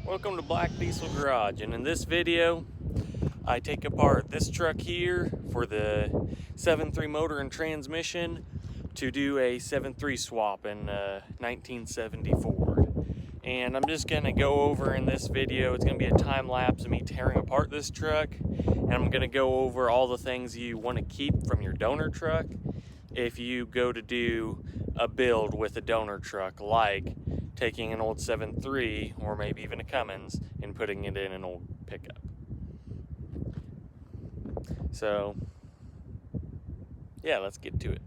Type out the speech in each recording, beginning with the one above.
Welcome to Black Diesel Garage, and in this video I take apart this truck here for the 7.3 motor and transmission to do a 7.3 swap in 1974. And I'm just going to go over in this video, it's going to be a time lapse of me tearing apart this truck, and I'm going to go over all the things you want to keep from your donor truck if you go to do a build with a donor truck, like taking an old 7.3 or maybe even a Cummins and putting it in an old pickup. So yeah, let's get to it.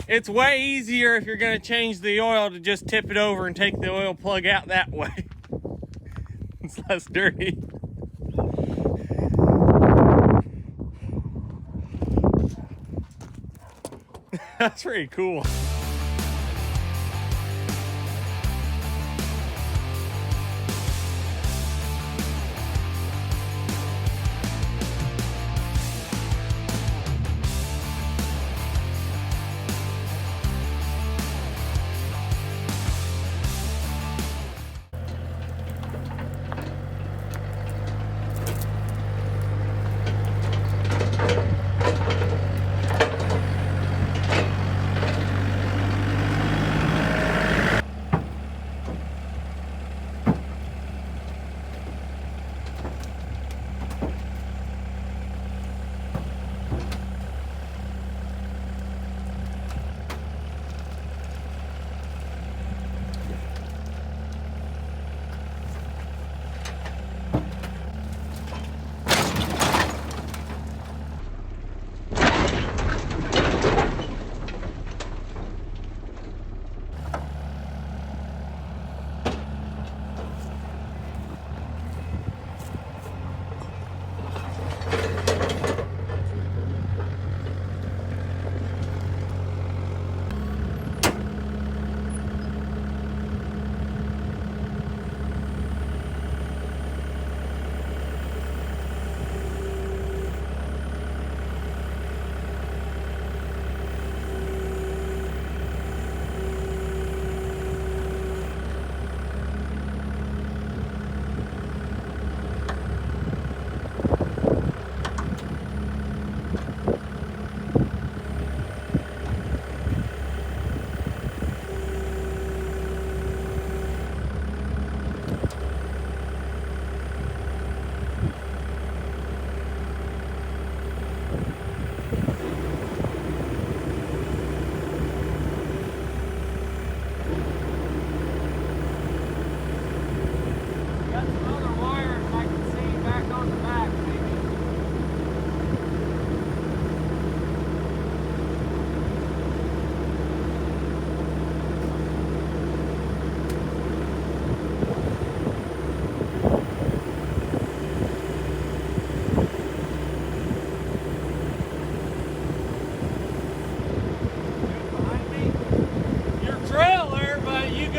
It's way easier if you're going to change the oil to just tip it over and take the oil plug out that way. It's less dirty. That's pretty cool.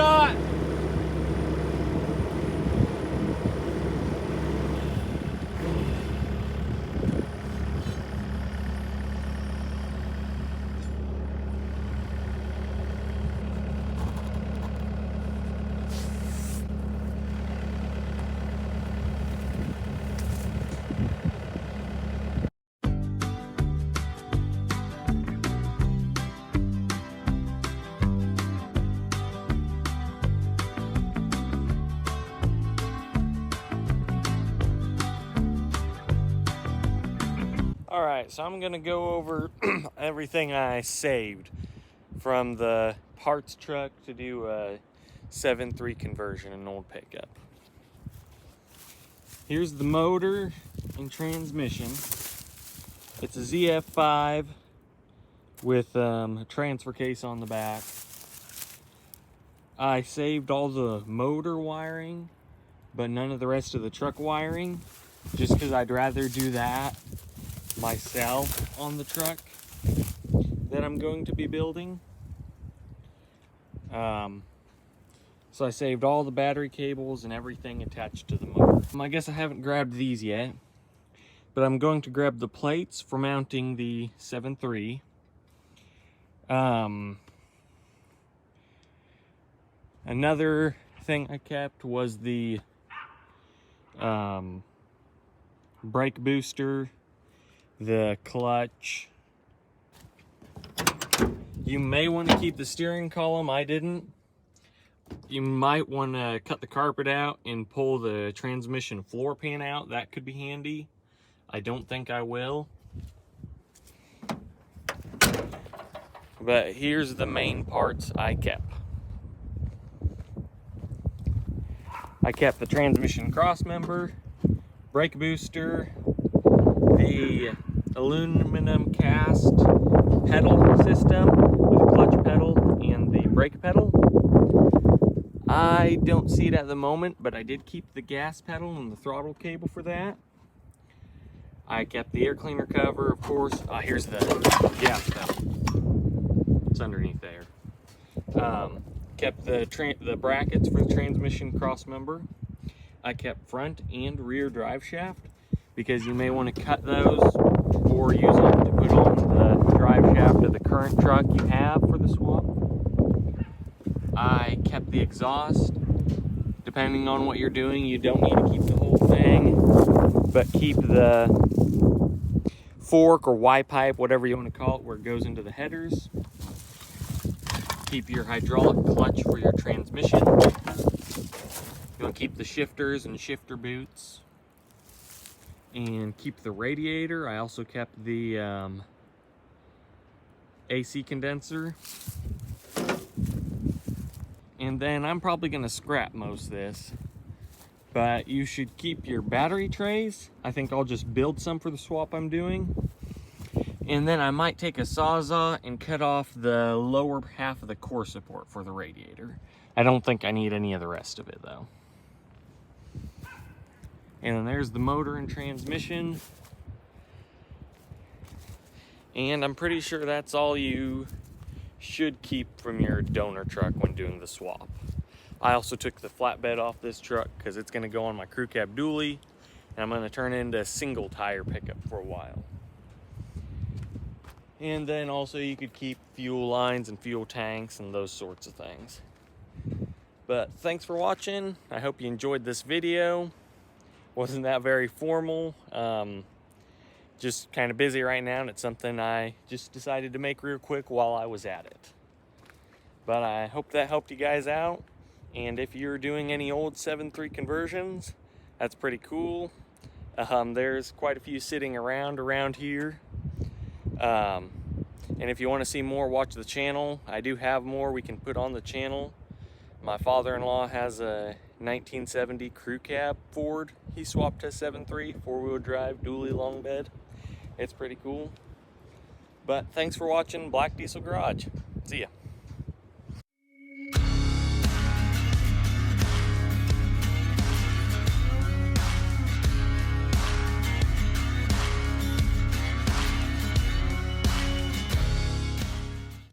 shot. Alright, so I'm gonna go over everything I saved from the parts truck to do a 7.3 conversion in an old pickup. Here's the motor and transmission. It's a ZF5 with a transfer case on the back. I saved all the motor wiring, but none of the rest of the truck wiring, just because I'd rather do that myself on the truck that I'm going to be building. So I saved all the battery cables and everything attached to the motor. I guess I haven't grabbed these yet, but I'm going to grab the plates for mounting the 7.3. Another thing I kept was the brake booster, the clutch. You may want to keep the steering column. I didn't. You might want to cut the carpet out and pull the transmission floor pan out. That could be handy. I don't think I will. But here's the main parts I kept. I kept the transmission cross member, brake booster, the aluminum cast pedal system with a clutch pedal and the brake pedal. I don't see it at the moment, but I did keep the gas pedal and the throttle cable for that. I kept the air cleaner cover, of course. Here's the gas pedal. It's underneath there. Kept the brackets for the transmission cross member. I kept front and rear drive shaft because you may want to cut those or use them to put on the drive shaft of the current truck you have for the swap. I kept the exhaust. Depending on what you're doing, you don't need to keep the whole thing, but keep the fork or Y pipe, whatever you want to call it, where it goes into the headers. Keep your hydraulic clutch for your transmission. You want to keep the shifters and shifter boots. And keep the radiator. I also kept the AC condenser. And then I'm probably going to scrap most of this. But you should keep your battery trays. I think I'll just build some for the swap I'm doing. And then I might take a Sawzall and cut off the lower half of the core support for the radiator. I don't think I need any of the rest of it though. And then there's the motor and transmission. And I'm pretty sure that's all you should keep from your donor truck when doing the swap. I also took the flatbed off this truck because it's going to go on my crew cab dually, and I'm going to turn it into a single tire pickup for a while. And then also you could keep fuel lines and fuel tanks and those sorts of things. But thanks for watching. I hope you enjoyed this video. Wasn't that very formal. Just kind of busy right now, and it's something I just decided to make real quick while I was at it. But I hope that helped you guys out. And if you're doing any old 7.3 conversions, that's pretty cool. There's quite a few sitting around here. And if you want to see more, watch the channel. I do have more we can put on the channel. My father-in-law has a 1970 crew cab Ford. He swapped to 7.3, 4-wheel drive, dually long bed. It's pretty cool. But thanks for watching Black Diesel Garage. See ya.